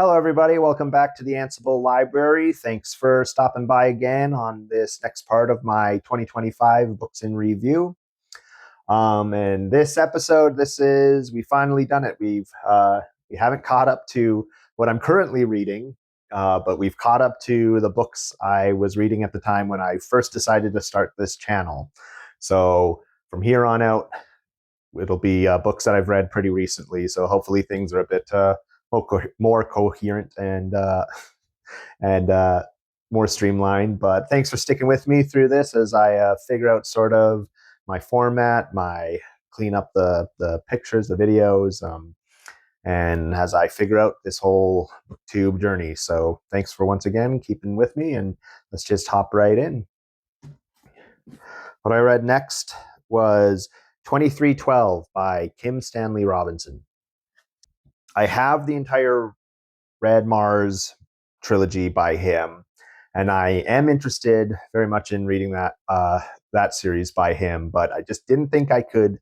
Hello, everybody. Welcome back to the Ansible Library. Thanks for stopping by again on this next part of my 2025 books in review. And this episode, we finally done it. We haven't caught up to what I'm currently reading, but we've caught up to the books I was reading at the time when I first decided to start this channel. So from here on out, it'll be books that I've read pretty recently. So hopefully things are a bit more coherent and more streamlined. But thanks for sticking with me through this as I figure out sort of my format, my clean up the pictures, the videos, and as I figure out this whole booktube journey. So thanks for once again keeping with me, and let's just hop right in. What I read next was 2312 by Stanley Robinson. I have the entire Red Mars trilogy by him, and I am interested very much in reading that series by him. But I just didn't think I could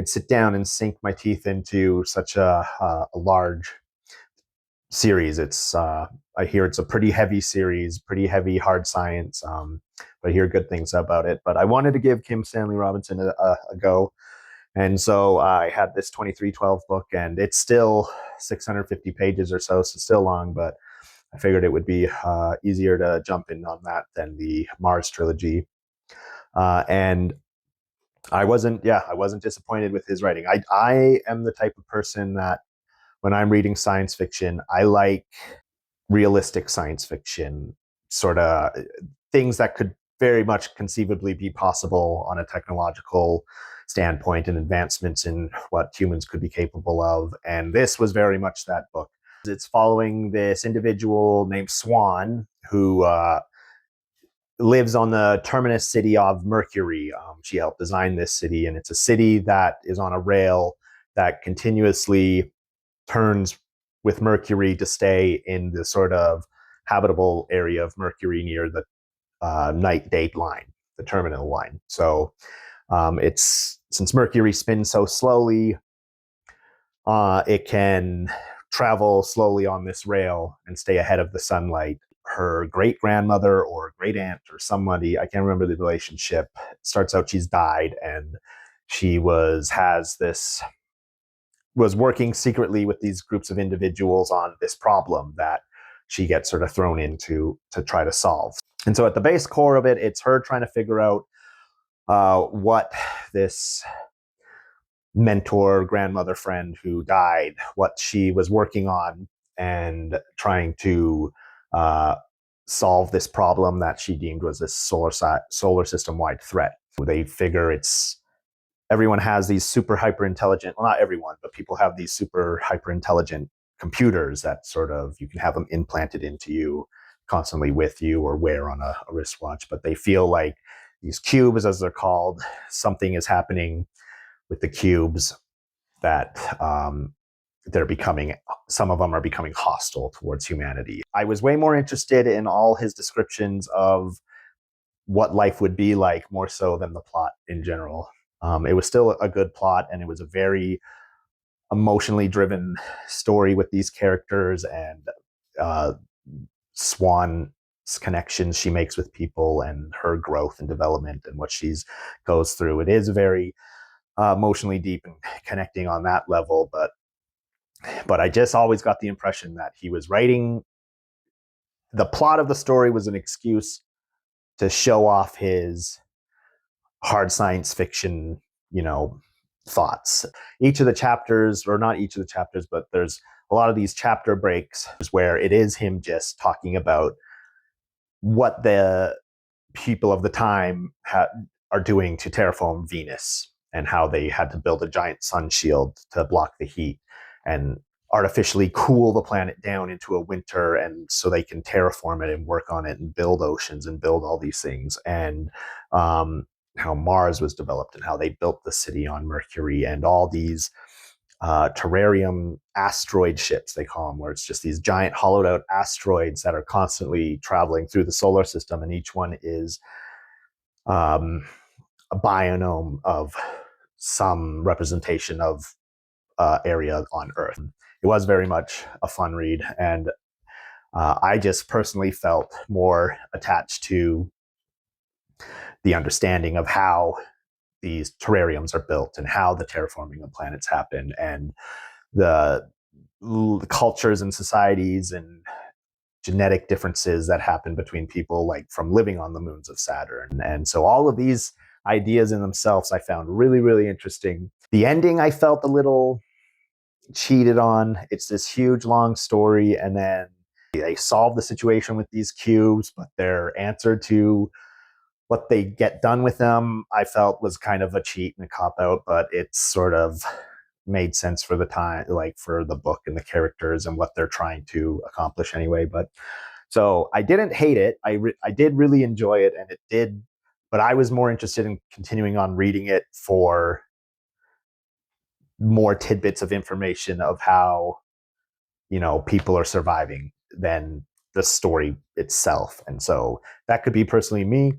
sit down and sink my teeth into such a large series. I hear it's a pretty heavy series, pretty heavy hard science. But I hear good things about it. But I wanted to give Stanley Robinson a go. And so I had this 2312 book, and it's still 650 pages or so still long, but I figured it would be easier to jump in on that than the Mars trilogy. And I wasn't disappointed with his writing. I am the type of person that when I'm reading science fiction, I like realistic science fiction, sort of things that could very much conceivably be possible on a technological standpoint and advancements in what humans could be capable of. And this was very much that book. It's following this individual named Swan who lives on the terminus city of Mercury. She helped design this city, and it's a city that is on a rail that continuously turns with Mercury to stay in the sort of habitable area of Mercury near the night date line, the terminal line. So since Mercury spins so slowly, it can travel slowly on this rail and stay ahead of the sunlight. Her great grandmother or great aunt or somebody, I can't remember the relationship, starts out she's died, and she was working secretly with these groups of individuals on this problem that she gets sort of thrown into to try to solve. And so at the base core of it, it's her trying to figure out what this mentor, grandmother, friend who died, what she was working on, and trying to solve this problem that she deemed was this solar system-wide threat. They figure everyone has these super hyper intelligent, well, not everyone, but people have these super hyper intelligent computers that sort of, you can have them implanted into you, constantly with you, or wear on a wristwatch. But they feel like these cubes, as they're called, something is happening with the cubes that some of them are becoming hostile towards humanity. I was way more interested in all his descriptions of what life would be like, more so than the plot in general. It was still a good plot, and it was a very emotionally driven story with these characters and Swan's connections she makes with people and her growth and development and what she goes through. It is very emotionally deep and connecting on that level, but I just always got the impression that he was writing, the plot of the story was an excuse to show off his hard science fiction, thoughts. Each of the chapters, or not each of the chapters, but there's a lot of these chapter breaks where it is him just talking about what the people of the time are doing to terraform Venus, and how they had to build a giant sun shield to block the heat and artificially cool the planet down into a winter, and so they can terraform it and work on it and build oceans and build all these things. And how Mars was developed and how they built the city on Mercury, and all these terrarium asteroid ships, they call them, where it's just these giant hollowed out asteroids that are constantly traveling through the solar system, and each one is a biome of some representation of area on Earth. It was very much a fun read, and I just personally felt more attached to the understanding of how these terrariums are built and how the terraforming of planets happen, and the cultures and societies and genetic differences that happen between people, like from living on the moons of Saturn. And so all of these ideas in themselves I found really, really interesting. The ending I felt a little cheated on. It's this huge long story, and then they solve the situation with these cubes, but their answer to what they get done with them, I felt was kind of a cheat and a cop out, but it's sort of made sense for the time, like for the book and the characters and what they're trying to accomplish anyway. But so I didn't hate it. I did really enjoy it, and it did, but I was more interested in continuing on reading it for more tidbits of information of how, you know, people are surviving than the story itself. And so that could be personally me.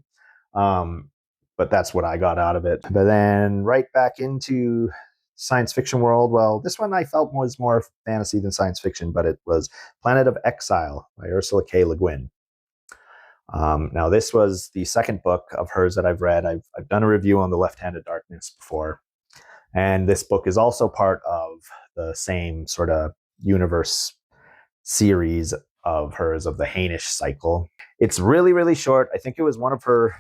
But that's what I got out of it. But then right back into science fiction world. Well, this one I felt was more fantasy than science fiction, but it was Planet of Exile by Ursula K. Le Guin. Now, this was the second book of hers that I've read. I've done a review on The Left-Handed Darkness before. And this book is also part of the same sort of universe series of hers, of the Hainish cycle. It's really, really short. I think it was one of her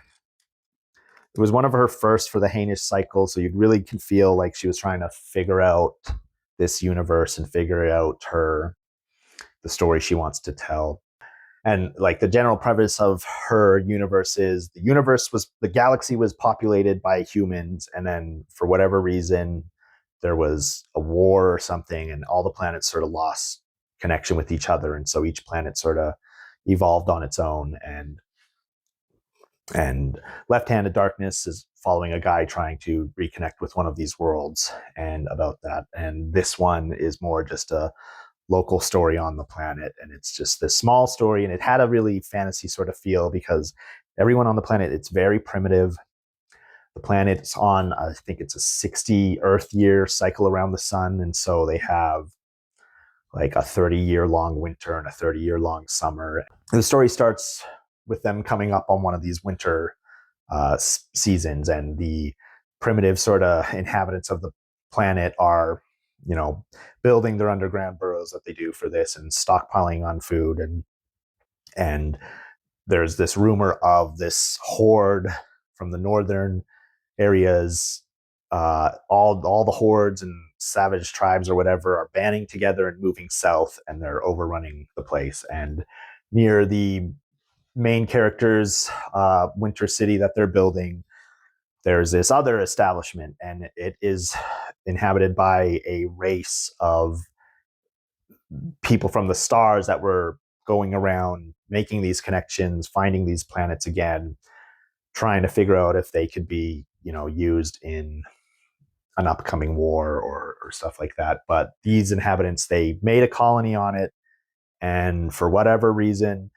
first for the Hainish cycle, so you really can feel like she was trying to figure out this universe and figure out the story she wants to tell. And like the general premise of her universe is the galaxy was populated by humans, and then for whatever reason there was a war or something, and all the planets sort of lost connection with each other, and so each planet sort of evolved on its own. And Left-Handed Darkness is following a guy trying to reconnect with one of these worlds and about that. And this one is more just a local story on the planet, and it's just this small story, and it had a really fantasy sort of feel because everyone on the planet, it's very primitive. The planet's on, I think it's a 60 Earth year cycle around the sun, and so they have like a 30-year long winter and a 30-year long summer. And the story starts with them coming up on one of these winter seasons, and the primitive sort of inhabitants of the planet are, you know, building their underground burrows that they do for this and stockpiling on food, and there's this rumor of this horde from the northern areas. All the hordes and savage tribes or whatever are banding together and moving south, and they're overrunning the place. And near the main characters' winter city that they're building, there's this other establishment, and it is inhabited by a race of people from the stars that were going around making these connections, finding these planets again, trying to figure out if they could be, you know, used in an upcoming war or stuff like that. But these inhabitants, they made a colony on it, and for whatever reason,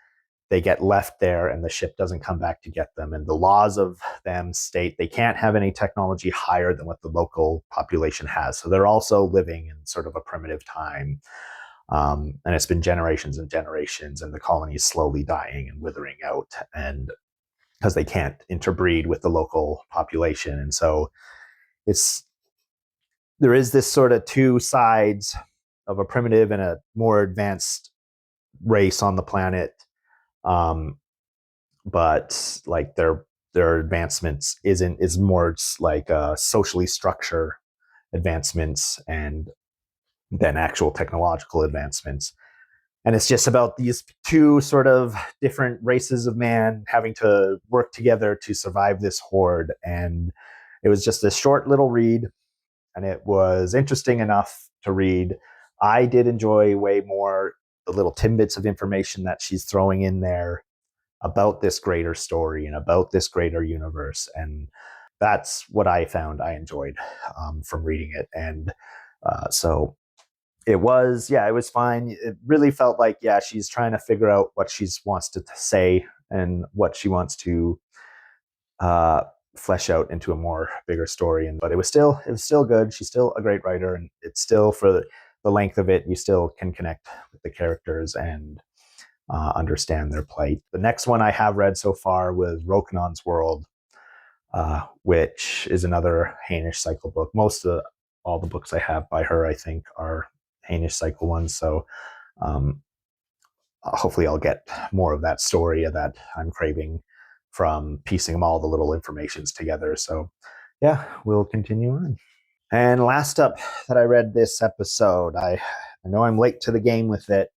they get left there and the ship doesn't come back to get them. And the laws of them state they can't have any technology higher than what the local population has. So they're also living in sort of a primitive time. And it's been generations and generations, and the colony is slowly dying and withering out, and because they can't interbreed with the local population. And so there is this sort of two sides of a primitive and a more advanced race on the planet. But like their advancements is more like socially structure advancements and than actual technological advancements. And it's just about these two sort of different races of man having to work together to survive this horde. And it was just a short little read, and it was interesting enough to read. I did enjoy way more the little tidbits of information that she's throwing in there about this greater story and about this greater universe. And that's what I found I enjoyed from reading it. And so it was fine. It really felt like, she's trying to figure out what she wants to say and what she wants to flesh out into a more bigger story. But it was still good. She's still a great writer, and it's still, for the length of it, you still can connect with the characters and understand their plight. The next one I have read so far was Rokinon's World, which is another Hainish cycle book. All the books I have by her, I think, are Hainish cycle ones. So hopefully I'll get more of that story that I'm craving from piecing all the little informations together. So yeah, we'll continue on. And last up that I read this episode, I know I'm late to the game with it,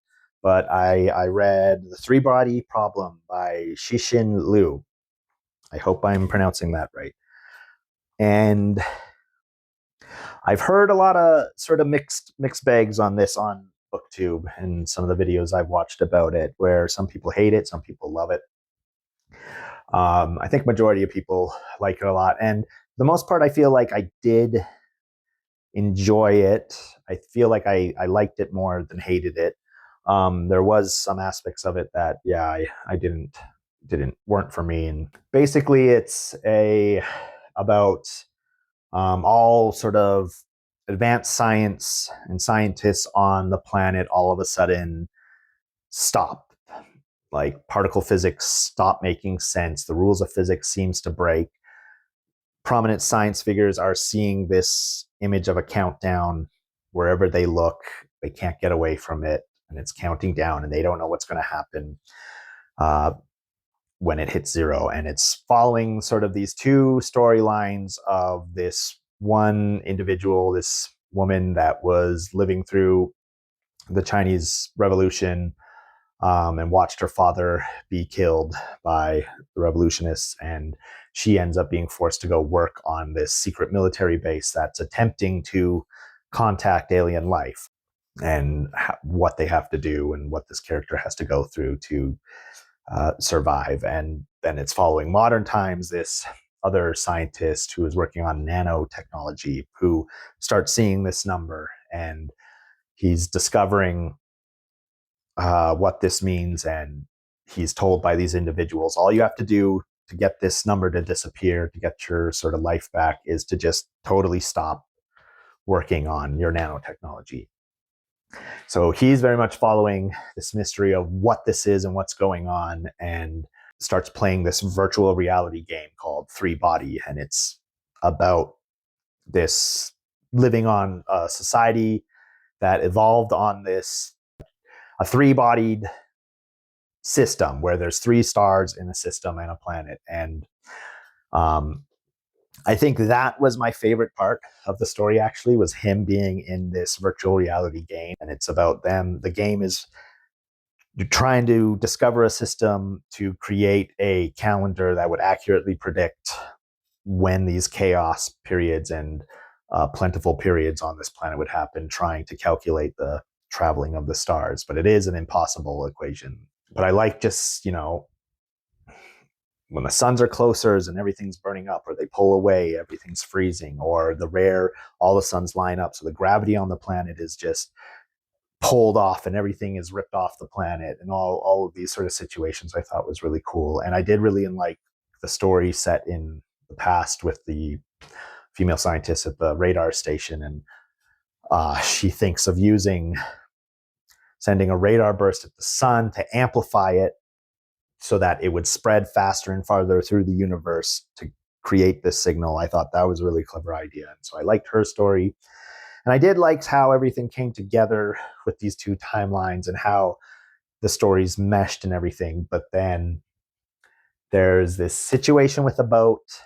but I read The Three Body Problem by Cixin Liu. I hope I'm pronouncing that right. And I've heard a lot of sort of mixed bags on this on booktube and some of the videos I've watched about it, where some people hate it, some people love it. I think majority of people like it a lot, and for the most part, I feel like I did enjoy it. I feel like I liked it more than hated it. There was some aspects of it that, yeah, I weren't for me. And basically, it's about all sort of advanced science and scientists on the planet all of a sudden stop. Like, particle physics stop making sense. The rules of physics seems to break. Prominent science figures are seeing this image of a countdown wherever they look. They can't get away from it, and it's counting down, and they don't know what's going to happen when it hits zero. And it's following sort of these two storylines of this one individual, this woman that was living through the Chinese Revolution, and watched her father be killed by the revolutionists, and she ends up being forced to go work on this secret military base that's attempting to contact alien life, and what they have to do and what this character has to go through to survive. And then it's following modern times, this other scientist who is working on nanotechnology, who starts seeing this number, and he's discovering what this means. And he's told by these individuals, all you have to do to get this number to disappear, to get your sort of life back, is to just totally stop working on your nanotechnology. So he's very much following this mystery of what this is and what's going on, and starts playing this virtual reality game called Three Body. And it's about this living on a society that evolved on a three-bodied system where there's three stars in a system and a planet. And I think that was my favorite part of the story, actually, was him being in this virtual reality game. And it's about them. The game is, you're trying to discover a system to create a calendar that would accurately predict when these chaos periods and plentiful periods on this planet would happen, trying to calculate the traveling of the stars. But it is an impossible equation. But I like just, when the suns are closer and everything's burning up, or they pull away, everything's freezing, or all the suns line up. So the gravity on the planet is just pulled off and everything is ripped off the planet, and all of these sort of situations I thought was really cool. And I did really like the story set in the past with the female scientist at the radar station. And she thinks of sending a radar burst at the sun to amplify it so that it would spread faster and farther through the universe to create this signal. I thought that was a really clever idea. And so I liked her story. And I did like how everything came together with these two timelines and how the stories meshed and everything. But then there's this situation with a boat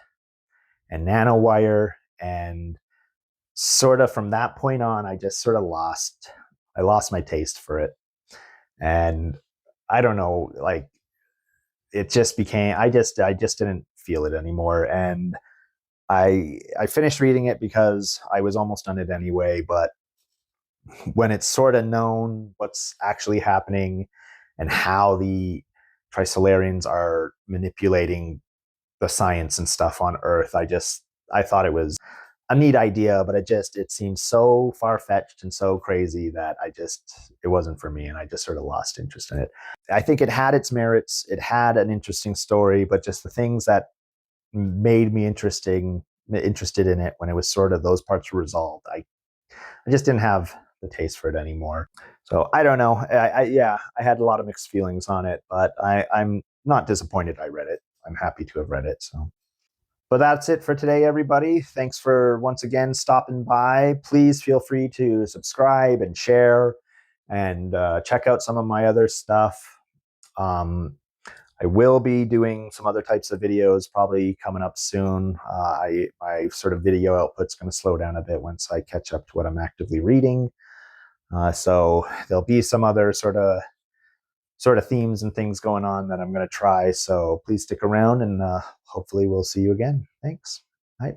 and nanowire, and sort of from that point on, I just sort of lost my taste for it. And I don't know, like, it just became, I just didn't feel it anymore. And I finished reading it because I was almost done it anyway. But when it's sort of known what's actually happening and how the Trisolarians are manipulating the science and stuff on Earth, I thought it was a neat idea, but it seemed so far-fetched and so crazy that it wasn't for me, and I just sort of lost interest in it. I think it had its merits. It had an interesting story, but just the things that made me interested in it when it was sort of those parts were resolved. I just didn't have the taste for it anymore. So I don't know. I had a lot of mixed feelings on it, but I'm not disappointed I read it. I'm happy to have read it. So, but that's it for today, everybody. Thanks for once again stopping by. Please feel free to subscribe and share, and check out some of my other stuff. I will be doing some other types of videos probably coming up soon. My sort of video output's going to slow down a bit once I catch up to what I'm actively reading. So there'll be some other sort of themes and things going on that I'm going to try. So please stick around, and hopefully we'll see you again. Thanks. Bye.